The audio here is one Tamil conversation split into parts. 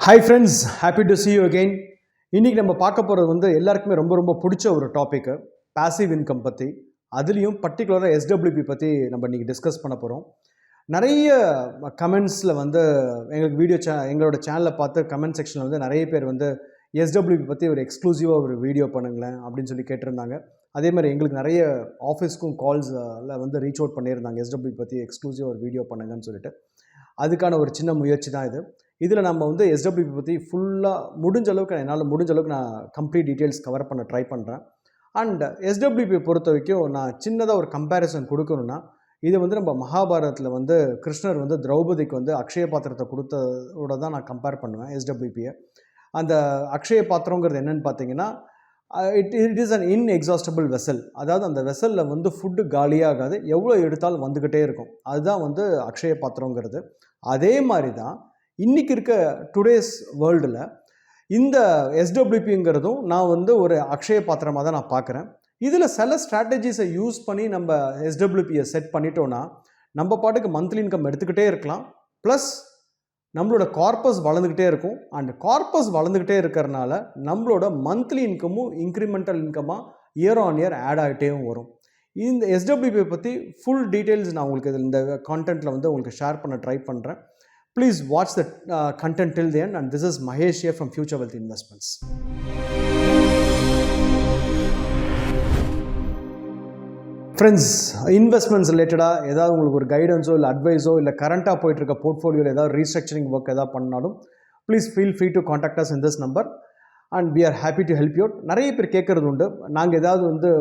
Hi friends, happy to see you again. இன்றைக்கி நம்ம பார்க்க போகிறது எல்லாருக்குமே ரொம்ப ரொம்ப பிடிச்ச ஒரு டாப்பிக்கு, பாசிவ் இன்கம் பற்றி. அதுலேயும் பர்டிகுலராக எஸ்டபிள்யூபி பற்றி நம்ம இன்றைக்கி டிஸ்கஸ் பண்ண போகிறோம். நிறைய கமெண்ட்ஸில் எங்களுக்கு எங்களோட சேனலில் பார்த்து கமெண்ட் செக்ஷனில் நிறைய பேர் எஸ்டபிள்யூபி பற்றி ஒரு எக்ஸ்க்ளூசிவாக ஒரு வீடியோ பண்ணுங்களேன் அப்படின்னு சொல்லி கேட்டிருந்தாங்க. அதே மாதிரி எங்களுக்கு நிறைய ஆஃபீஸ்க்கும் கால்ஸில் ரீச் அவுட் பண்ணியிருந்தாங்க, எஸ்டபிள்யூபி பற்றி எக்ஸ்க்ளூசிவாக ஒரு வீடியோ பண்ணுங்கன்னு சொல்லிட்டு. அதுக்கான ஒரு சின்ன முயற்சி தான் இது. இதில் நம்ம எஸ்டபிள்யூபி பற்றி ஃபுல்லாக முடிஞ்ச அளவுக்கு நான் கம்ப்ளீட் டீட்டெயில்ஸ் கவர் பண்ண ட்ரை பண்ணுறேன். அண்ட் எஸ்டபிள்யூபி பொறுத்த வரைக்கும் நான் சின்னதாக ஒரு கம்பேரிசன் கொடுக்கணுன்னா, இது நம்ம மகாபாரதத்தில் கிருஷ்ணர் திரௌபதிக்கு அக்ஷய பாத்திரத்தை கொடுத்ததோட தான் நான் கம்பேர் பண்ணுவேன் எஸ்டபிள்யூபியை. அந்த அக்ஷய பாத்திரங்கிறது என்னென்னு பார்த்தீங்கன்னா, it is an inexhaustible vessel. அதாவது அந்த வெசலில் ஃபுட்டு காலியாகாது, எவ்வளோ எடுத்தாலும் வந்துக்கிட்டே இருக்கும். அதுதான் அக்ஷய பாத்திரங்கிறது. அதே மாதிரி தான் இன்றைக்கி இருக்க டுடேஸ் வேர்ல்டில் இந்த எஸ்டபிள்யூபிங்கிறதும் நான் ஒரு அக்ஷய பாத்திரமாக தான் நான் பார்க்குறேன். இதில் சில ஸ்ட்ராட்டஜிஸை யூஸ் பண்ணி நம்ம எஸ்டபிள்யூபியை செட் பண்ணிட்டோன்னா நம்ம பாட்டுக்கு மந்த்லி இன்கம் எடுத்துக்கிட்டே இருக்கலாம். ப்ளஸ் நம்மளோட கார்பஸ் வளர்ந்துக்கிட்டே இருக்கும். அண்ட் கார்பஸ் வளர்ந்துக்கிட்டே இருக்கிறனால நம்மளோட மந்த்லி இன்கமும் இன்க்ரிமெண்டல் இன்கமாக இயர் ஆன் இயர் ஆட் ஆகிட்டேவும் வரும். இந்த எஸ்டபிள்யூபியை பற்றி ஃபுல் டீட்டெயில்ஸ் நான் உங்களுக்கு இந்த கான்டென்ட்டில் உங்களுக்கு ஷேர் பண்ண ட்ரை பண்ணுறேன். Please watch the content till the end, and this is Mahesh here from Future Wealth Investments. Friends, investments ரிலேட்டடாக ஏதாவது உங்களுக்கு ஒரு கைடன்ஸோ இல்லை அட்வைஸோ இல்லை கரண்ட்டாக போயிட்டுருக்க போர்ட்ஃபோலியோவில் ஏதாவது ரீஸ்ட்ரக்சரிங் ஒர்க் ஏதாவது பண்ணாலும் please feel free to contact us in this number and we are happy to help you out. நிறைய பேர் கேட்குறது உண்டு, நாங்கள் ஏதாவது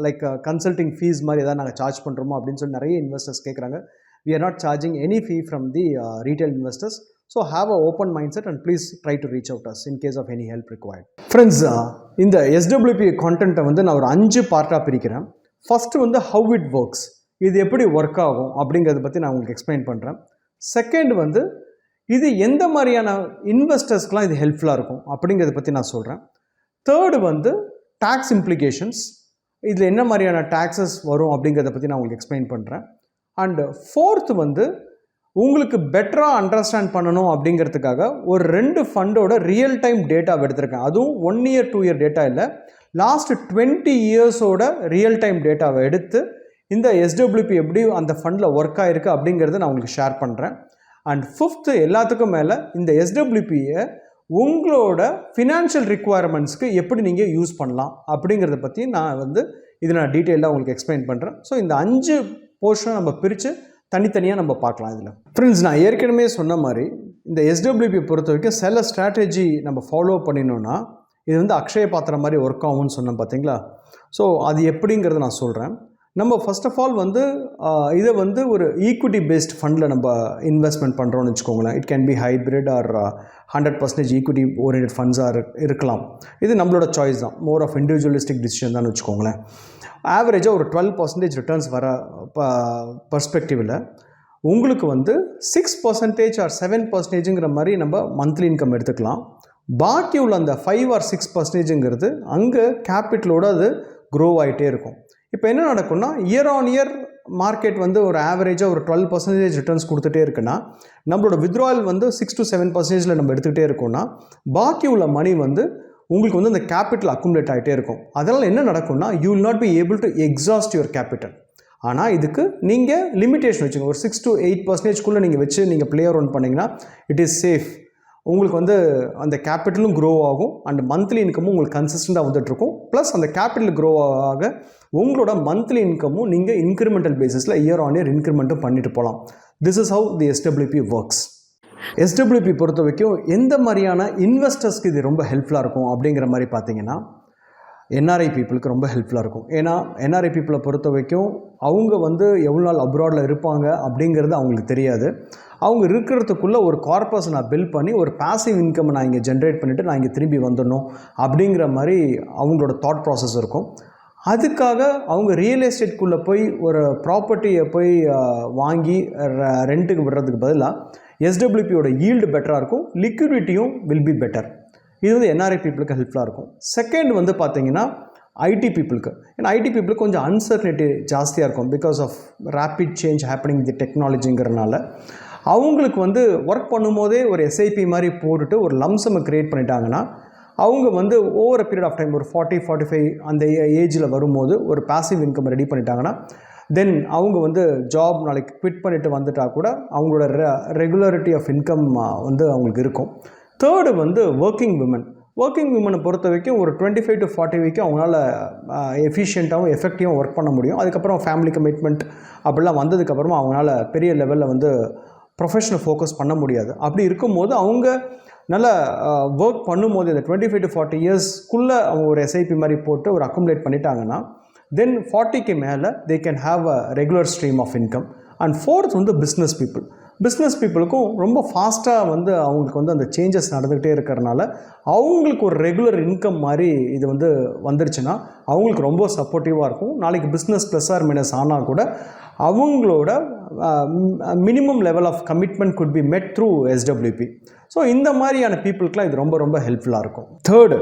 லைக் கன்சல்டிங் ஃபீஸ் மாதிரி ஏதாவது நாங்கள் சார்ஜ் பண்ணுறோமோ அப்படின்னு சொல்லி நிறைய இன்வெஸ்டர்ஸ் கேட்குறாங்க. We are not charging any fee from the retail investors. So have an open mindset and please try to reach out to us in case of any help required. Friends, இந்த SWP content நான் ஒரு 5 பார்ட்டாக பிரிக்கிறேன். ஃபர்ஸ்ட் how it works, இது எப்படி ஒர்க் ஆகும் அப்படிங்கிறத பற்றி நான் உங்களுக்கு எக்ஸ்பிளைன் பண்ணுறேன். செகண்ட் இது எந்த மாதிரியான இன்வெஸ்டர்ஸ்க்கெலாம் இது ஹெல்ப்ஃபுல்லாக இருக்கும் அப்படிங்கிறத பற்றி நான் சொல்கிறேன். தேர்டு டேக்ஸ் இம்ப்ளிகேஷன்ஸ், இதில் என்ன மாதிரியான டேக்ஸஸ் வரும் அப்படிங்கிறத பற்றி நான் உங்களுக்கு எக்ஸ்பிளைன் பண்ணுறேன். அண்டு ஃபோர்த்து உங்களுக்கு பெட்டராக அண்டர்ஸ்டாண்ட் பண்ணணும் அப்படிங்கிறதுக்காக ஒரு 2 ஃபண்டோட ரியல் டைம் டேட்டா எடுத்திருக்கேன். அதுவும் 1 year 2 year டேட்டா இல்லை, லாஸ்ட் 20 yearsோட ரியல் டைம் டேட்டாவை எடுத்து இந்த எஸ்டபிள்யூபி எப்படி அந்த ஃபண்டில் ஒர்க் ஆகிருக்கு அப்படிங்கிறத நான் உங்களுக்கு ஷேர் பண்ணுறேன். அண்ட் ஃபிஃப்த்து, எல்லாத்துக்கும் மேலே இந்த எஸ்டபிள்யூபியை உங்களோட ஃபினான்ஷியல் ரிக்குவயர்மெண்ட்ஸ்க்கு எப்படி நீங்கள் யூஸ் பண்ணலாம் அப்படிங்கிறத பற்றி நான் இதில் நான் டீட்டெயிலாக உங்களுக்கு எக்ஸ்பிளைன் பண்ணுறேன். ஸோ இந்த 5 போர்ஷனை நம்ம பிரித்து தனித்தனியாக நம்ம பார்க்கலாம். இதில் ஃப்ரெண்ட்ஸ், நான் ஏற்கனவே சொன்ன மாதிரி இந்த எஸ்டபிள்யூபி பொறுத்த வரைக்கும் சில ஸ்ட்ராட்டஜி நம்ம ஃபாலோ பண்ணினோன்னா இது அக்ஷய பாத்திரம் மாதிரி ஒர்க் ஆகும்னு சொன்னேன் பார்த்தீங்களா. ஸோ அது எப்படிங்கிறத நான் சொல்கிறேன். நம்ம ஃபர்ஸ்ட் ஆஃப் ஆல் இதை ஒரு ஈக்விட்டி பேஸ்ட் ஃபண்டில் நம்ம இன்வெஸ்ட்மெண்ட் பண்ணுறோன்னு வச்சுக்கோங்களேன். It can be hybrid or 100% equity oriented ஃபண்ட்ஸாக இருக்கலாம். இது நம்மளோட சாய்ஸ் தான், மோர் ஆஃப் இண்டிவிஜுவலிஸ்டிக் டிசிஷன் தான் வச்சுக்கோங்களேன். ஆவரேஜாக ஒரு 12% ரிட்டர்ன்ஸ் வர பர்ஸ்பெக்டிவில் உங்களுக்கு 6% ஆர் 7%ங்கிற மாதிரி நம்ம மந்த்லி இன்கம் எடுத்துக்கலாம். பாக்கி உள்ள அந்த 5 or 6%ங்கிறது அங்கே கேபிட்டலோடு அது க்ரோ ஆகிட்டே இருக்கும். இப்போ என்ன நடக்கும்னா, இயர் ஆன் இயர் மார்க்கெட் ஒரு ஆவரேஜாக ஒரு 12% ரிட்டர்ன்ஸ் கொடுத்துட்டே இருக்குன்னா, நம்மளோட வித்ட்ராயல் 6 to 7%ல் நம்ம எடுத்துக்கிட்டே இருக்கோம்னா, பாக்கி உள்ள மணி உங்களுக்கு அந்த கேபிட்டல் அக்குமுலேட் ஆகிட்டே இருக்கும். அதனால் என்ன நடக்கும்னா, you will not B able to exhaust your capital. ஆனால் இதுக்கு நீங்கள் லிமிட்டேஷன் வச்சுக்கோங்க. ஒரு 6 to 8%குள்ளே நீங்கள் வச்சு நீங்கள் பிளே ரன் பண்ணிங்கன்னா இட் இஸ் சேஃப். உங்களுக்கு அந்த கேபிட்டலும் க்ரோ ஆகும் அண்ட் மந்த்லி இன்கமும் உங்களுக்கு கன்சிஸ்டண்ட்டாக வந்துட்டுருக்கும். ப்ளஸ் அந்த கேபிட்டல் க்ரோ ஆக உங்களோட மந்த்லி இன்கமும் நீங்கள் இன்க்ரிமெண்டல் பேசிஸில் இயர் ஆன் இயர் இன்க்ரிமெண்ட்டும் பண்ணிட்டு போகலாம். This is how the SWP works. SWP பொறுத்த வரைக்கும் எந்த மாதிரியான இன்வெஸ்டர்ஸ்க்கு இது ரொம்ப ஹெல்ப்ஃபுல்லாக இருக்கும் அப்படிங்கிற மாதிரி பார்த்தீங்கன்னா, என்ஆர்ஐ பீப்புளுக்கு ரொம்ப ஹெல்ப்ஃபுல்லாக இருக்கும். ஏன்னா என்ஆர்ஐ பீப்புளை பொறுத்த வரைக்கும் அவங்க எவ்வளோ நாள் அப்ராடில் இருப்பாங்க அப்படிங்கிறது அவங்களுக்கு தெரியாது. அவங்க இருக்கிறதுக்குள்ளே ஒரு கார்பஸை நான் பில்ட் பண்ணி ஒரு பாசிவ் இன்கம் நான் இங்கே ஜென்ரேட் பண்ணிவிட்டு நான் இங்கே திரும்பி வந்துடணும் அப்படிங்கிற மாதிரி அவங்களோட தாட் ப்ராசஸ் இருக்கும். அதுக்காக அவங்க ரியல் எஸ்டேட்குள்ளே போய் ஒரு ப்ராப்பர்ட்டியை போய் வாங்கி ரெண்ட்டுக்கு விடுறதுக்கு பதிலாக எஸ்டபிள்யூபியோட ஈல்டு பெட்டராக இருக்கும், லிக்விடிட்டியும் வில் பி பெட்டர். இது என்ஆர்ஐ பீப்புளுக்கு ஹெல்ப்ஃபுல்லாக இருக்கும். செகண்ட் பார்த்தீங்கன்னா ஐடி பீப்புளுக்கு, ஏன்னா ஐடி பீப்புளுக்கு கொஞ்சம் அன்சர்டனிட்டி ஜாஸ்தியாக இருக்கும் because of rapid change happening the டெக்னாலஜிங்கிறனால. அவங்களுக்கு வந்து ஒர்க் பண்ணும்போதே ஒரு எஸ்ஐபி மாதிரி போட்டுட்டு ஒரு லம்சமை க்ரியேட் பண்ணிட்டாங்கன்னா அவங்க வந்து ஓவர் பீரியட் ஆஃப் டைம் ஒரு 40-45 அந்த ஏஜில் வரும்போது ஒரு பாசிவ் இன்கம் ரெடி பண்ணிட்டாங்கன்னா தென் அவங்க வந்து ஜாப் நாளைக்கு குவிட் பண்ணிவிட்டு வந்துட்டால் கூட அவங்களோட ரெகுலரிட்டி ஆஃப் இன்கம் வந்து அவங்களுக்கு இருக்கும். தேர்டு வந்து ஒர்க்கிங் விமனை பொறுத்த வரைக்கும் ஒரு 25 to 40 வரைக்கும் அவங்களால எஃபிஷியண்ட்டாகவும் எஃபெக்டிவாகவும் ஒர்க் பண்ண முடியும். அதுக்கப்புறம் ஃபேமிலி கமிட்மெண்ட் அப்படிலாம் வந்ததுக்கப்புறமா அவங்களால பெரிய லெவலில் வந்து ப்ரொஃபஷனல் ஃபோக்கஸ் பண்ண முடியாது. அப்படி இருக்கும்போது அவங்க நல்லா ஒர்க் பண்ணும்போது இந்த 25 to 40 இயர்ஸ்க்குள்ளே அவங்க ஒரு எஸ்ஐபி மாதிரி போட்டு ஒரு அக்குமுலேட் பண்ணிட்டாங்கன்னா தென் 40க்கு மேலே they can have a regular stream of income. And fourth வந்து பிஸ்னஸ் பீப்புளுக்கும் ரொம்ப ஃபாஸ்ட்டாக வந்து அவங்களுக்கு வந்து அந்த சேஞ்சஸ் நடந்துக்கிட்டே இருக்கிறனால அவங்களுக்கு ஒரு ரெகுலர் இன்கம் மாதிரி இது வந்து வந்துருச்சுன்னா அவங்களுக்கு ரொம்ப சப்போர்ட்டிவாக இருக்கும். நாளைக்கு பிஸ்னஸ் ப்ளஸ் ஆர் மைனஸ் ஆனால் கூட அவங்களோட minimum level of commitment could be met through SWP. So இந்த மாதிரியான பீப்புளுக்குலாம் இது ரொம்ப ரொம்ப ஹெல்ப்ஃபுல்லாக இருக்கும். Third,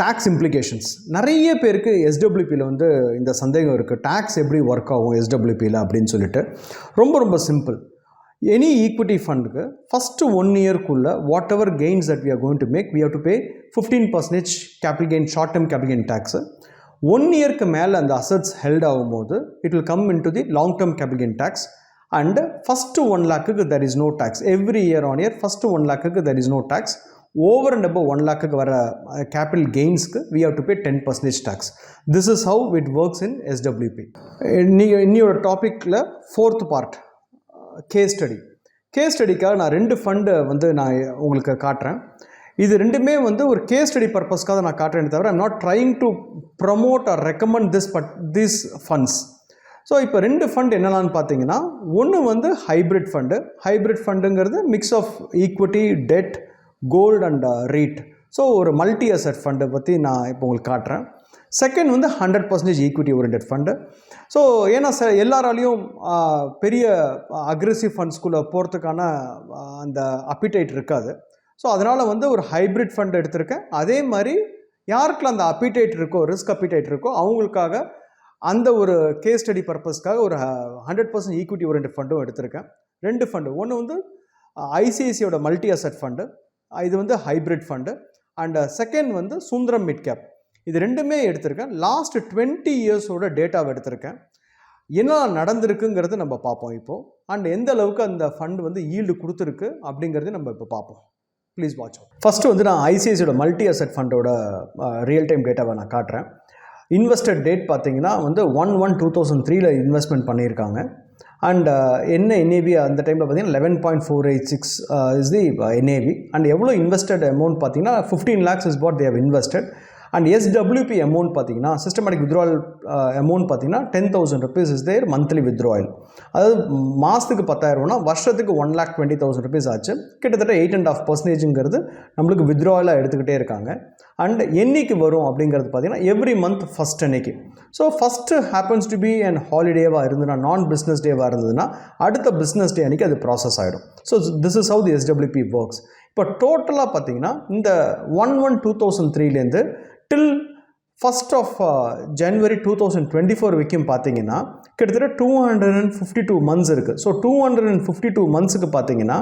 tax implications. நிறைய பேருக்கு SWPயில் வந்து இந்த சந்தேகம் இருக்குது, டேக்ஸ் எப்படி ஒர்க் ஆகும் SWPயில் அப்படின்னு சொல்லிட்டு. ரொம்ப சிம்பிள். எனி ஈக்விட்டி ஃபண்டுக்கு ஃபஸ்ட்டு 1 இயர்க்குள்ளே whatever gains that we are going to make we have to pay 15% capital gain, short term capital gain tax. 1 இயர்க்கு மேலே அந்த அசட்ஸ் ஹெல்ட் ஆகும்போது it will come in to the long term capital gain tax. And first 1 lakhக்கு there is no tax. Every year on year first 1 lakhக்கு there is no tax. Over and above 1 lakhக்கு வர கேபிட்டல் கெயின்ஸ்க்கு we have to pay 10% tax. This is how it works in SWP. இன்னியோட டாப்பிக்கில் 4th பார்ட் கேஸ் ஸ்டடிக்காக நான் 2 ஃபண்டு வந்து நான் உங்களுக்கு காட்டுறேன். இது ரெண்டுமே வந்து ஒரு கேஸ் ஸ்டடி பர்பஸ்க்காக நான் காட்டுறேன் தவிர I'm not trying to promote or recommend this funds. So இப்போ 2 ஃபண்ட் என்னென்னு பார்த்தீங்கன்னா, ஒன்று வந்து ஹைப்ரிட் ஃபண்டுங்கிறது mix of equity, debt, gold and REIT. So ஒரு மல்டி அசெட் ஃபண்டை பற்றி நான் இப்போ உங்களுக்கு காட்டுறேன். செகண்ட் வந்து 100% ஈக்விட்டி ஓரியன்டட் ஃபண்டு. ஸோ ஏன்னா எல்லாராலையும் பெரிய அக்ரெசிவ் ஃபண்ட்ஸ்குள்ளே போகிறதுக்கான அந்த அப்பிடைட் இருக்காது. ஸோ அதனால் வந்து ஒரு ஹைப்ரிட் ஃபண்ட் எடுத்திருக்கேன். அதே மாதிரி யாருக்கெல்லாம் அந்த அப்பிடைட் இருக்கோ, ரிஸ்க் அப்பிடைட் இருக்கோ அவங்களுக்காக அந்த ஒரு கேஸ் ஸ்டடி பர்பஸ்க்காக ஒரு 100% ஈக்விட்டி ஓரியன்டட் ஃபண்டும் எடுத்திருக்கேன். 2 ஃபண்டு, ஒன்று வந்து ஐசிஐசியோட மல்டி அசெட் ஃபண்டு, இது வந்து ஹைப்ரிட் ஃபண்டு. அண்ட் செகண்ட் வந்து சுந்தரம் மிட் கேப். இது ரெண்டுமே எடுத்திருக்கேன். லாஸ்ட் 20 இயர்ஸோட டேட்டாவை எடுத்திருக்கேன். என்ன நடந்திருக்குங்கிறது நம்ம பார்ப்போம் இப்போது. அண்ட் எந்த அளவுக்கு அந்த ஃபண்ட் வந்து ஈல்டு கொடுத்துருக்கு அப்படிங்கிறது நம்ம இப்போ பார்ப்போம். Please watch. ஃபஸ்ட்டு வந்து நான் ஐசிஐசியோட மல்டி அசெட் ஃபண்டோட ரியல் டைம் டேட்டாவை நான் காட்டுறேன். இன்வெஸ்டட் டேட் பார்த்தீங்கன்னா வந்து 1/1/2003 இன்வெஸ்ட்மெண்ட் பண்ணியிருக்காங்க. அண்ட் என்ன NAV அந்த டைமில் பார்த்தீங்கன்னா 11.486 இஸ் தி NAV. அண்ட் எவ்வளோ இன்வெஸ்டட் அமௌண்ட் பார்த்தீங்கன்னா 15 lakhs is what they have invested. And SWP amount பார்த்தீங்கன்னா சிஸ்டமேட்டிக் வித்ட்ராவல் அமௌண்ட் பார்த்தீங்கன்னா 10,000 rupees is their monthly withdrawal. அதாவது மாதத்துக்கு 10,000 ரூபா, வருஷத்துக்கு 1,20,000 rupees ஆச்சு. கிட்டத்தட்ட 8.5%ங்கிறது நம்மளுக்கு வித்ட்ராவலாக எடுத்துக்கிட்டே இருக்காங்க. அண்ட் என்னைக்கு வரும் அப்படிங்கிறது பார்த்தீங்கன்னா எவ்ரி மந்த் ஃபஸ்ட் அன்னைக்கு. So first happens to be and ஹாலிடேவாக இருந்ததுன்னா, நான் பிஸ்னஸ் டேவாக இருந்ததுன்னா அடுத்த பிஸ்னஸ் டே அன்றைக்கி அது ப்ராசஸ் ஆகிடும். So this is how the SWP works. இப்போ டோட்டலாக பார்த்தீங்கன்னா இந்த 1/1/2003 டில் 1st of January 2024 வரைக்கும் பார்த்தீங்கன்னா கிட்டத்தட்ட 252 months இருக்குது. ஸோ 252 monthsக்கு பார்த்தீங்கன்னா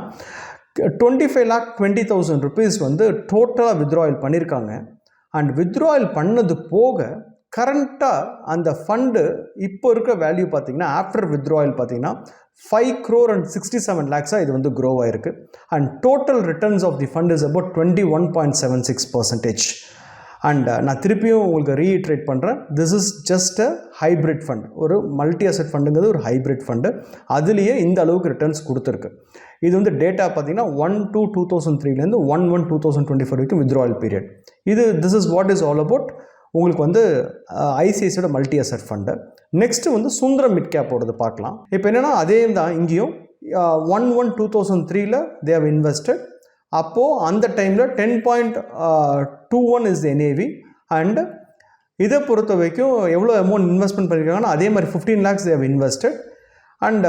25,20,000 rupees வந்து டோட்டலாக வித்ட்ராவல் பண்ணியிருக்காங்க. அண்ட் வித்ட்ராவல் பண்ணது போக கரண்ட்டாக அந்த ஃபண்டு இப்போ இருக்க வேல்யூ பார்த்தீங்கன்னா ஆஃப்டர் வித்ட்ராவல் பார்த்தீங்கன்னா 5,67 lakhs இது வந்து க்ரோ ஆகிருக்கு. And total returns of the fund is about 21.76%. And நான் திருப்பியும் உங்களுக்கு ரீஇட்ரேட் பண்ணுறேன், this is just a hybrid fund. ஒரு மல்டி அசெட் ஃபண்டுங்கிறது ஒரு ஹைப்ரிட் ஃபண்டு. அதுலேயே இந்த அளவுக்கு ரிட்டர்ன்ஸ் கொடுத்துருக்கு. இது வந்து டேட்டா பார்த்தீங்கன்னா 1/2/2003 1/1/2024 வரைக்கும் withdrawal period. This is what is all about உங்களுக்கு வந்து ஐசிஐசியோட மல்டி அசெட் ஃபண்டு. நெக்ஸ்ட்டு வந்து சுந்தரம் மிட் கேப்போடது பார்க்கலாம். இப்போ என்னென்னா அதே தான் இங்கேயும் 1/1/2003 தே ஹவ் இன்வெஸ்டட். அப்போது அந்த டைமில் 10.21 இஸ் NAV. அண்ட் இதை பொறுத்த வரைக்கும் எவ்வளோ அமௌண்ட் இன்வெஸ்ட்மெண்ட் பண்ணியிருக்காங்கன்னா அதே மாதிரி 15 lakhs they have invested. And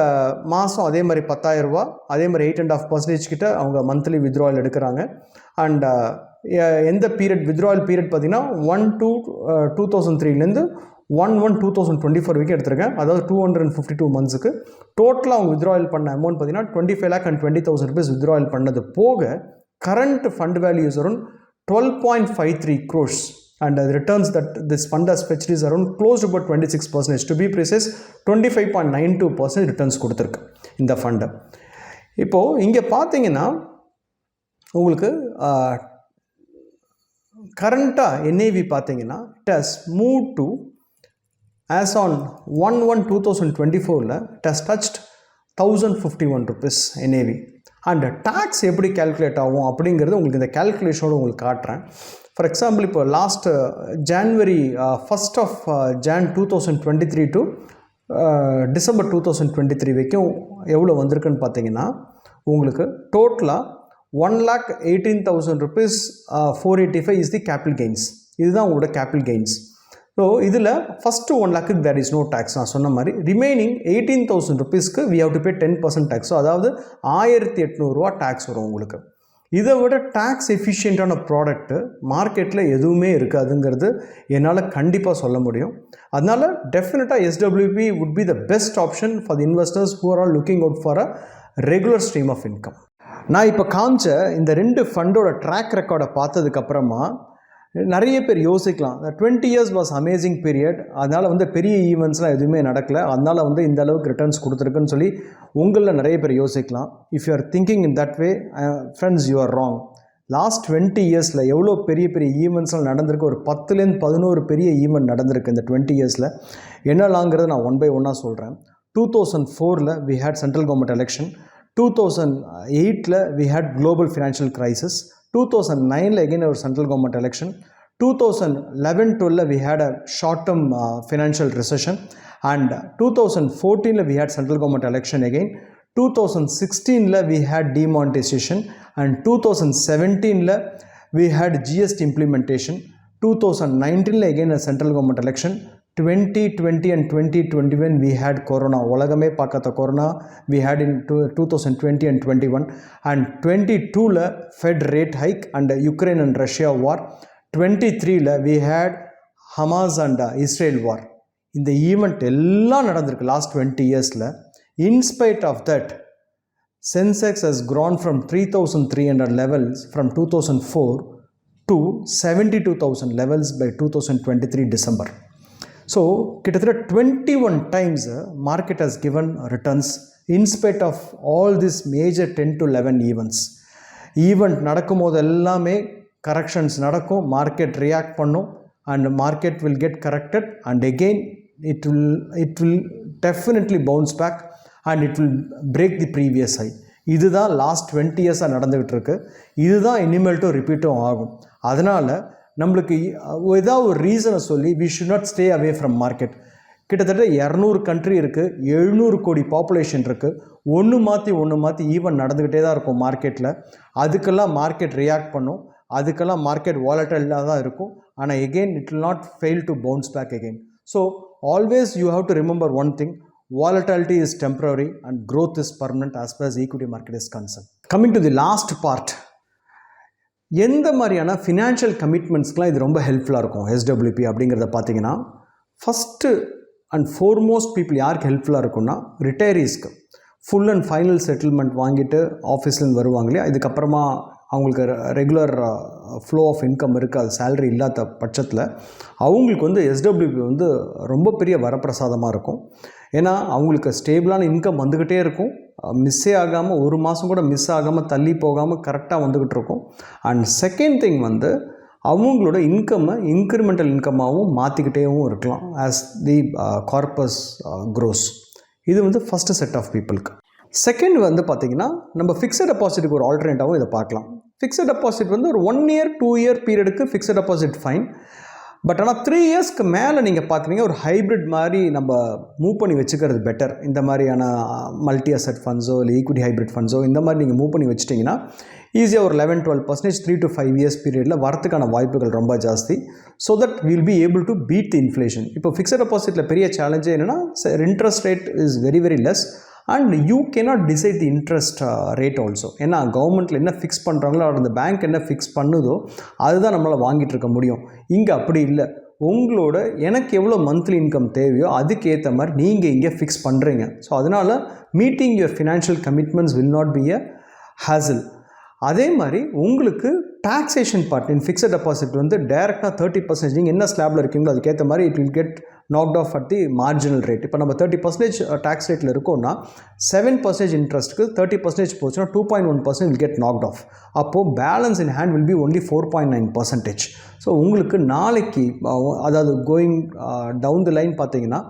மாதம் அதே மாதிரி 10,000 ரூபா, அதே மாதிரி 8.5% கிட்ட அவங்க மந்த்லி வித்ட்ராவல் எடுக்கிறாங்க. அண்ட் எந்த பீரியட் வித்ட்ராவல் பீரியட் பார்த்தீங்கன்னா 1/2/2003 1/1/2024 வரைக்கும் எடுத்திருக்கேன். அதாவது 252 மந்த்ஸுக்கு டோட்டலாக அவங்க வித்ட்ராயல் பண்ண அமௌண்ட் பார்த்தீங்கன்னா 25 lakh and 20,000 rupees வித்ட்ராயல் பண்ணது போக current fund value is around 12.53 crores and the returns that this fund has fetched is around close to about 26%. To be precise 25.92% returns கொடுத்துருக்கு இந்த ஃபண்டு. இப்போது இங்கே பார்த்தீங்கன்னா உங்களுக்கு கரண்ட்டாக NAV பார்த்தீங்கன்னா it has moved to as on 1/1/2024 it has touched 1051 rupees NAV. And tax எப்படி கேல்குலேட் ஆகும் அப்படிங்கிறது உங்களுக்கு இந்த கேல்குலேஷனோடு உங்களுக்கு காட்டுறேன். ஃபார் எக்ஸாம்பிள் இப்போ last January 1st of Jan 2023 to December 2023 வரைக்கும் எவ்வளோ வந்திருக்குன்னு பார்த்தீங்கன்னா உங்களுக்கு டோட்டலாக 1,18,000 rupees 485 is the capital gains. இதுதான் உங்களோட கேபிட்டல் கெயின்ஸ். ஸோ இதில் first 1 lakh there is no tax. நான் சொன்ன மாதிரி ரிமைனிங் 18,000 rupeesக்கு we have to pay 10% tax. So அதாவது 1,800 டேக்ஸ் வரும் உங்களுக்கு. இதை விட டேக்ஸ் எஃபிஷியண்ட்டான ப்ராடக்ட்டு மார்க்கெட்டில் எதுவுமே இருக்காதுங்கிறது என்னால் கண்டிப்பாக சொல்ல முடியும். அதனால் டெஃபினட்டாக SWP would be the best option for the investors who are all looking out for a regular stream of income. நான் இப்போ காமிச்ச இந்த 2 ஃபண்டோட ட்ராக் ரெக்கார்டை பார்த்ததுக்கப்புறமா நிறைய பேர் யோசிக்கலாம், 20 years வாஸ் அமேசிங் பீரியட், அதனால் பெரிய ஈவெண்ட்ஸ்லாம் எதுவுமே நடக்கலை, அதனால் இந்த அளவுக்கு ரிட்டர்ன்ஸ் கொடுத்துருக்குன்னு சொல்லி உங்களில் நிறைய பேர் யோசிக்கலாம். If you are thinking in that way friends you are wrong. Last 20 yearsல எவ்வளோ பெரிய பெரிய ஈவெண்ட்ஸ்லாம் நடந்திருக்கு. ஒரு 10லேருந்து 11 பெரிய ஈவெண்ட் நடந்திருக்கு இந்த 20 yearsல. என்னலாங்கிறத நான் 1 by 1 சொல்கிறேன். 2004 we had central government election. 2008 we had global financial crisis. 2009 again our central government election. 2011-12 we had a short-term financial recession, and 2014 we had central government election again. 2016 we had demonetization, and 2017 we had GST implementation. 2019 again a central government election. 2020 and 2021 we had corona, உலகமே பார்க்காத corona we had in 2020 and 21, and 22 Fed rate hike and Ukraine and Russia war. 23 we had Hamas and Israel war. இந்த ஈவெண்ட் எல்லாம் நடந்திருக்கு last 20 yearsல. In spite of that, Sensex has grown from 3,300 levels from 2004 to 72,000 levels by 2023 December. So கிட்டத்தட்ட 21 times market has given returns in spite of all these major 10 to 11 events. Event நடக்கும் போது எல்லாமே கரெக்ஷன்ஸ் நடக்கும், மார்க்கெட் ரியாக்ட் பண்ணும், and market will get corrected, and again it will definitely bounce back and it will break the previous high. இதுதான் லாஸ்ட் 20 yearsஆக நடந்துகிட்டு இருக்கு. இதுதான் இனிமேல்ட்டும் ரிப்பீட்டும் ஆகும். அதனால் நம்மளுக்கு ஏதாவது ஒரு ரீசனை சொல்லி we should not stay away from market. கிட்டத்தட்ட 200 கண்ட்ரி இருக்குது, 700 கோடி பாப்புலேஷன் இருக்குது. ஒன்று மாற்றி ஈவெண்ட் நடந்துக்கிட்டே தான் இருக்கும் மார்க்கெட்டில். அதுக்கெல்லாம் மார்க்கெட் ரியாக்ட் பண்ணும், அதுக்கெல்லாம் மார்க்கெட் வாலட்டைலாக தான் இருக்கும். ஆனால் again it will not fail to bounce back again. So always you have to remember one thing, volatility is temporary and growth is permanent as far as equity market is concerned. Coming to the last part, எந்த மாதிரியான ஃபினான்ஷியல் கமிட்மெண்ட்ஸ்க்கெலாம் இது ரொம்ப ஹெல்ப்ஃபுல்லாக இருக்கும் SWP அப்படிங்கிறத பார்த்தீங்கன்னா, ஃபஸ்ட்டு அண்ட் ஃபோர்மோஸ்ட் பீப்புள் யாருக்கு ஹெல்ப்ஃபுல்லாக இருக்கும்னா ரிட்டையரீஸ்க்கு. ஃபுல் அண்ட் ஃபைனல் செட்டில்மெண்ட் வாங்கிட்டு ஆஃபீஸ்லேருந்து வருவாங்க இல்லையா, இதுக்கப்புறமா அவங்களுக்கு ரெகுலர் ஃப்ளோ ஆஃப் இன்கம் இருக்காது, சேலரி இல்லாத பட்சத்தில் அவங்களுக்கு SWP ரொம்ப பெரிய வரப்பிரசாதமாக இருக்கும். ஏன்னா அவங்களுக்கு ஸ்டேபிளான இன்கம் வந்துக்கிட்டே இருக்கும், மிஸ்ஸே ஆகாமல், ஒரு மாதம் கூட மிஸ் ஆகாமல், தள்ளி போகாமல் கரெக்டாக வந்துக்கிட்டு இருக்கும். அண்ட் செகண்ட் திங் அவங்களோட இன்கம்மை இன்க்ரிமெண்டல் இன்கம்மாகவும் மாற்றிக்கிட்டேவும் இருக்கலாம் ஆஸ் தி கார்பஸ் க்ரோஸ். இது ஃபஸ்ட்டு செட் ஆஃப் பீப்புளுக்கு. செகண்ட் பார்த்திங்கன்னா நம்ம ஃபிக்ஸட் டெபாசிட்டுக்கு ஒரு ஆல்டர்னேட்டாகவும் இதை பார்க்கலாம். ஃபிக்ஸட் டெபாசிட் ஒரு 1 year 2 year பீரியடுக்கு ஃபிக்ஸட் டெபாசிட் ஃபைன். பட் ஆனால் 3 yearsக்கு மேலே நீங்கள் பார்க்குறீங்க, ஒரு ஹைப்ரிட் மாதிரி நம்ம மூவ் பண்ணி வச்சுக்கிறது பெட்டர். இந்த மாதிரியான மல்டி அசெட் ஃபண்ட்ஸோ இல்லை ஈக்விட்டி ஹைப்ரிட் ஃபண்ட்ஸோ இந்த மாதிரி நீங்கள் மூவ் பண்ணி வச்சிட்டிங்கன்னா ஈஸியாக ஒரு 11-12% 3 to 5 years பீரியடில் வரத்துக்கான வாய்ப்புகள் ரொம்ப ஜாஸ்தி. So that will be able to beat the inflation. இப்போ ஃபிக்ஸட் டெபாசிட்டில் பெரிய சேலஞ்சே என்னென்னா interest rate is very very less and you cannot decide the interest rate also. ஏன்னா கவர்மெண்ட்டில் என்ன ஃபிக்ஸ் பண்ணுறாங்களோ அந்த பேங்க் என்ன ஃபிக்ஸ் பண்ணுதோ அதுதான் நம்மளால் வாங்கிட்டு இருக்க முடியும். இங்கே அப்படி இல்லை. உங்களோட எனக்கு எவ்வளோ மந்த்லி இன்கம் தேவையோ அதுக்கேற்ற மாதிரி நீங்கள் இங்கே ஃபிக்ஸ் பண்ணுறீங்க. ஸோ அதனால் meeting your financial commitments will not be a hassle. அதே மாதிரி உங்களுக்கு taxation part in fixed deposit வந்து டைரெக்டாக 30% நீங்கள் என்ன ஸ்லாபில் இருக்கீங்களோ அதுக்கேற்ற மாதிரி it will get knocked off at the marginal rate. இப்போ நம்ம 30% டேக்ஸ் ரேட்டில் இருக்கோம்னா 7% இன்ட்ரெஸ்ட்டுக்கு 30% போச்சுன்னா 2.1% வில் கெட் நாக்ட் ஆஃப். அப்போது balance in hand will be only 4.9%. So உங்களுக்கு நாளைக்கு அதாவது கோயிங் டவுன் தி லைன் பார்த்தீங்கன்னா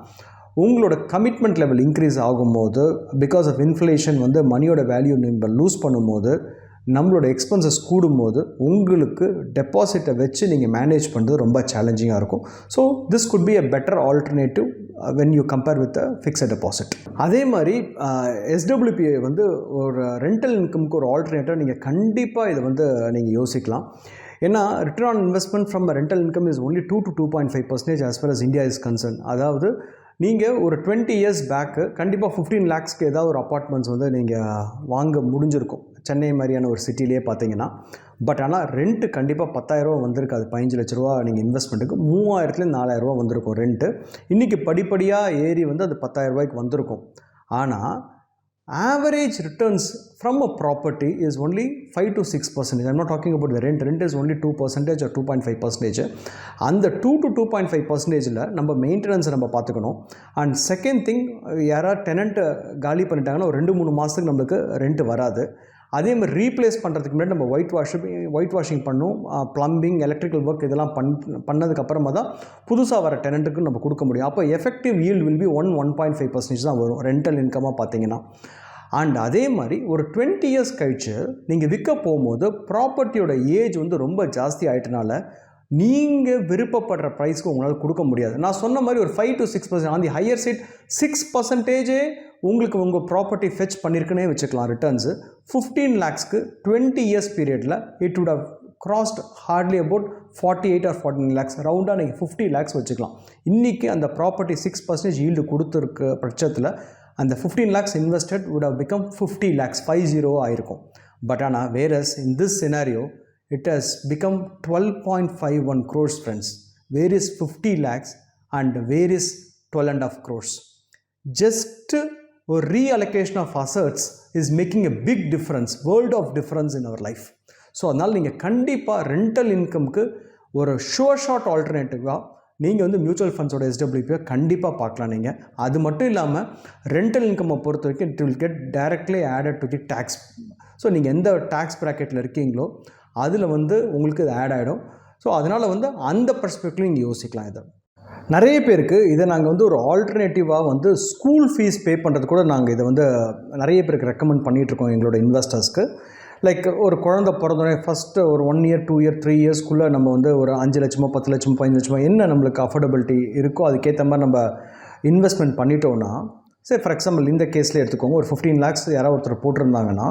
உங்களோட கமிட்மெண்ட் லெவல் இன்க்ரீஸ் ஆகும்போது பிகாஸ் ஆஃப் இன்ஃப்ளேஷன் வந்து மணியோட வேல்யூ நம்ம லூஸ் பண்ணும்போது நம்மளோட எக்ஸ்பென்சஸ் கூடும்போது உங்களுக்கு டெபாசிட்டை வச்சு நீங்கள் மேனேஜ் பண்ணுறது ரொம்ப சேலஞ்சிங்காக இருக்கும். So this could be a better alternative when you compare with a fixed deposit. அதே மாதிரி எஸ்டபிள்யூபிஐ வந்து ஒரு ரெண்டல் இன்கம்க்கு ஒரு ஆல்டர்னேட்டிவ் நீங்கள் கண்டிப்பாக இதை வந்து நீங்கள் யோசிக்கலாம். ஏன்னா return on investment from rental income is only 2 to 2.5% as far as India is concerned. அதாவது நீங்கள் ஒரு 20 years பேக்கு கண்டிப்பாக 15 lakhsக்கு ஏதாவது ஒரு அப்பார்ட்மெண்ட்ஸ் வந்து நீங்கள் வாங்க முடிஞ்சிருக்கும் சென்னை மாதிரியான ஒரு சிட்டிலேயே பார்த்தீங்கன்னா. பட் ஆனால் ரெண்ட்டு கண்டிப்பாக 10,000 வந்திருக்காது. 15 லட்ச ரூபா நீங்கள் இன்வெஸ்ட்மெண்ட்டுக்கு 3,000லேருந்து 4,000 வந்திருக்கும் ரெண்ட்டு. இன்றைக்கி படிப்படியாக ஏறி வந்து அது 10,000 ரூபாய்க்கு வந்திருக்கும். ஆனால் average returns from a property is only 5 to 6%. I'm not talking about the rent. Rent is only 2% or 2.5%. அந்த 2 to 2.5%ல நம்ம மெயின்டெனன்ஸை நம்ம பார்த்துக்கணும். அண்ட் செகண்ட் திங், யாராவது டெனண்ட் காலி பண்ணிட்டாங்கன்னா ஒரு 2-3 மாதத்துக்கு நம்மளுக்கு ரெண்ட் வராது. அதே மாதிரி ரீப்ளேஸ் பண்ணுறதுக்கு முன்னாடி நம்ம ஒயிட் வாஷிங் பண்ணும், ப்ளம்பிங், எலக்ட்ரிக்கல் ஒர்க் இதெல்லாம் பண்ணதுக்கப்புறமா தான் புதுசாக வர டெனண்ட்டுக்கு நம்ம கொடுக்க முடியும். அப்போ எஃபெக்டிவ் ஈல்டு வில் பி 1.5% தான் வரும் ரெண்டல் இன்கமாக பார்த்தீங்கன்னா. அண்ட் அதே மாதிரி ஒரு 20 years கழிச்சு நீங்கள் விற்க போகும்போது ப்ராப்பர்ட்டியோட ஏஜ் வந்து ரொம்ப ஜாஸ்தி ஆகிட்டனால நீங்கள் விருப்பப்படுற ப்ரைஸ்க்கு உங்களால் கொடுக்க முடியாது. நான் சொன்ன மாதிரி ஒரு 5 to 6%, on the higher side 6% உங்களுக்கு உங்கள் ப்ராப்பர்ட்டி ஃபெச் பண்ணியிருக்குன்னே வச்சுக்கலாம் ரிட்டர்ன்ஸு. 15 lakhsக்கு 20 years பீரியடில் it would have crossed hardly about 48 or 49 lakhs. ரவுண்டாக நீங்கள் 50 lakhs வச்சுக்கலாம். இன்றைக்கி அந்த ப்ராப்பர்ட்டி 6% ஈல்டு கொடுத்துருக்க பட்சத்தில் அந்த 15 lakhs invested would have become 50 lakhs 50 ஆயிருக்கும். பட் ஆனால் various in this scenario it has become 12.51 crores friends. Where is 50 lakhs and where is 12.5 crores? Just a reallocation of assets is making a big difference, world of difference in our life. So அதனால் நீங்கள் கண்டிப்பாக ரெண்டல் இன்கம்க்கு ஒரு ஷார்ட் ஆல்டர்னேட்டிவாக நீங்கள் வந்து மியூச்சுவல் ஃபண்ட்ஸோட எஸ்டபிள்யூபியை கண்டிப்பாக பார்க்கலாம். நீங்கள் அது மட்டும் இல்லாமல் ரெண்டல் இன்கம்மை பொறுத்த வரைக்கும் it will get directly added to the tax. So நீங்கள் எந்த டேக்ஸ் ப்ராக்கெட்டில் இருக்கீங்களோ அதில் வந்து உங்களுக்கு இது ஆட் ஆகிடும். ஸோ அதனால் வந்து அந்த பர்ஸ்பெக்டிவ்ல நீங்கள் யோசிக்கலாம். இதை நிறைய பேருக்கு இதை நாங்கள் வந்து ஒரு ஆல்டர்னேட்டிவாக வந்து ஸ்கூல் ஃபீஸ் பே பண்ணுறது கூட நாங்கள் இதை வந்து நிறைய பேருக்கு ரெக்கமெண்ட் பண்ணிகிட்ருக்கோம் எங்களோட இன்வெஸ்டர்ஸ்க்கு. லைக் ஒரு குழந்தை பிறந்தோடனே ஃபஸ்ட்டு ஒரு 1 year 2 year 3 yearsக்குள்ளே நம்ம வந்து ஒரு 5 லட்சமோ 10 லட்சமோ 15 லட்சமோ என்ன நம்மளுக்கு அஃபோர்டபிலிட்டி இருக்கோ அதுக்கேற்ற மாதிரி நம்ம இன்வெஸ்ட்மெண்ட் பண்ணிட்டோன்னா, சரி ஃபார் எக்ஸாம்பிள் இந்த கேஸில் எடுத்துக்கோங்க, ஒரு 15 lakhs யாராவது ஒருத்தர் போட்டிருந்தாங்கன்னா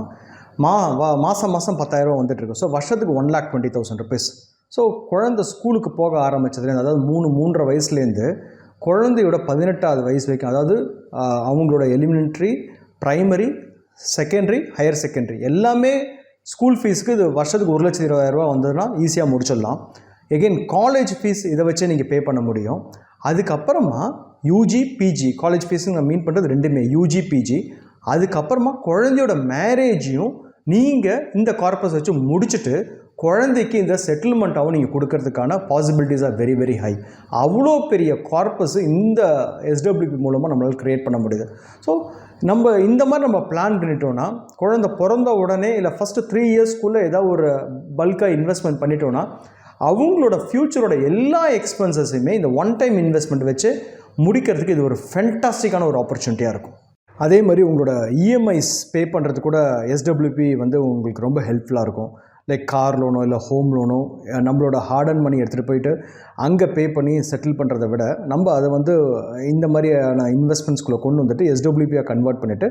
மாதம் 10,000 வந்துட்டுருக்கு. ஸோ வருஷத்துக்கு 1,20,000 rupees. ஸோ குழந்தை ஸ்கூலுக்கு போக ஆரம்பித்ததுலேருந்து, அதாவது 3-3.5 வயசுலேருந்து குழந்தையோட 18வது வயசு வரைக்கும், அதாவது அவங்களோட elementary, primary, secondary, higher secondary எல்லாமே ஸ்கூல் ஃபீஸுக்கு இது வருஷத்துக்கு 1,20,000 வந்ததுன்னா ஈஸியாக முடிச்சிடலாம். எகெயின் காலேஜ் ஃபீஸ் இதை வச்சே நீங்கள் பே பண்ண முடியும். அதுக்கப்புறமா யூஜி, பிஜி, காலேஜ் ஃபீஸுங்க நான் மீன் பண்ணுறது ரெண்டுமே யூஜி, பிஜி. அதுக்கப்புறமா குழந்தையோட மேரேஜையும் நீங்கள் இந்த கார்பஸ் வச்சு முடிச்சுட்டு குழந்தைக்கு இந்த செட்டில்மெண்ட்டாகவும் நீங்கள் கொடுக்கறதுக்கான possibilities are very very high. அவ்வளோ பெரிய கார்பஸ் இந்த எஸ்டபிள்யூபி மூலமாக நம்மளால் க்ரியேட் பண்ண முடியுது. ஸோ நம்ம இந்த மாதிரி நம்ம பிளான் பண்ணிட்டோன்னா, குழந்தை பிறந்த உடனே இல்லை ஃபஸ்ட்டு 3 yearsக்குள்ளே ஏதாவது ஒரு பல்காக இன்வெஸ்ட்மெண்ட் பண்ணிட்டோன்னா அவங்களோட ஃப்யூச்சரோட எல்லா எக்ஸ்பென்சஸையுமே இந்த ஒன் டைம் இன்வெஸ்ட்மெண்ட் வச்சு முடிக்கிறதுக்கு இது ஒரு ஃபென்டாஸ்டிக்கான ஒரு ஆப்பர்ச்சுனிட்டியாக இருக்கும். அதே மாதிரி உங்களோட இஎம்ஐஸ் பே பண்ணுறது கூட எஸ்டபிள்யூபி வந்து உங்களுக்கு ரொம்ப ஹெல்ப்ஃபுல்லாக இருக்கும். லைக் கார் லோனோ இல்லை ஹோம் லோனோ நம்மளோட ஹார்ட் அண்ட் மணி எடுத்துகிட்டு போயிட்டு அங்கே பே பண்ணி செட்டில் பண்ணுறதை விட நம்ம அதை வந்து இந்த மாதிரியான இன்வெஸ்ட்மெண்ட்ஸ்குள்ளே கொண்டு வந்துட்டு எஸ்டபிள்யூபியாக கன்வெர்ட் பண்ணிவிட்டு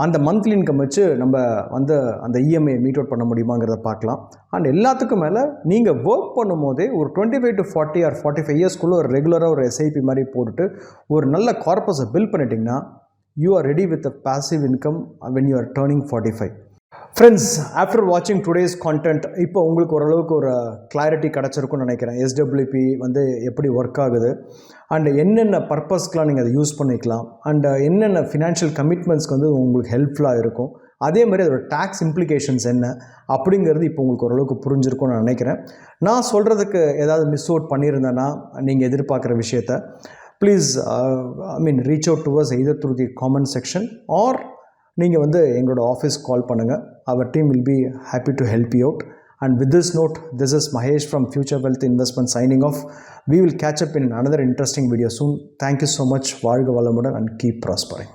அந்த மந்த்லி இன்கம் வச்சு நம்ம வந்து அந்த இஎம்ஐ மீட் அவுட் பண்ண முடியுமாங்கிறத பார்க்கலாம். அண்ட் எல்லாத்துக்கும் மேலே நீங்கள் ஒர்க் பண்ணும் போதே ஒரு 25 to 40 or 45 yearsக்குள்ளே ஒரு ரெகுலராக ஒரு எஸ்ஐபி மாதிரி போட்டுட்டு ஒரு நல்ல கார்பஸை build பண்ணிட்டிங்கன்னா you are ready with a passive income when you are turning 45. Friends, after வாட்சிங் டுடேஸ் கான்டென்ட் இப்போ உங்களுக்கு ஓரளவுக்கு ஒரு கிளாரிட்டி கிடச்சிருக்குன்னு நினைக்கிறேன். எஸ்டபிள்யூபி வந்து எப்படி ஒர்க் ஆகுது அண்ட் என்னென்ன பர்பஸ்க்கெலாம் நீங்கள் அதை யூஸ் பண்ணிக்கலாம் அண்ட் என்னென்ன ஃபினான்ஷியல் கமிட்மெண்ட்ஸ்க்கு வந்து உங்களுக்கு ஹெல்ப்ஃபுல்லாக இருக்கும், அதே மாதிரி அதோட டேக்ஸ் இம்ப்ளிகேஷன்ஸ் என்ன அப்படிங்கிறது இப்போ உங்களுக்கு ஓரளவுக்கு புரிஞ்சிருக்கும்னு நான் நினைக்கிறேன். நான் சொல்கிறதுக்கு ஏதாவது மிஸ் அவுட் பண்ணியிருந்தேன்னா நீங்கள் எதிர்பார்க்குற விஷயத்த please reach out to us either through the comment section or நீங்கள் வந்து எங்களோட ஆஃபீஸ் கால் பண்ணுங்கள். Our team will be happy to help you out. And with this note, this is Mahesh from Future Wealth Investment signing off. We will catch up in another interesting video soon. Thank you so much. வாழ்க வளமுடன் and keep prospering.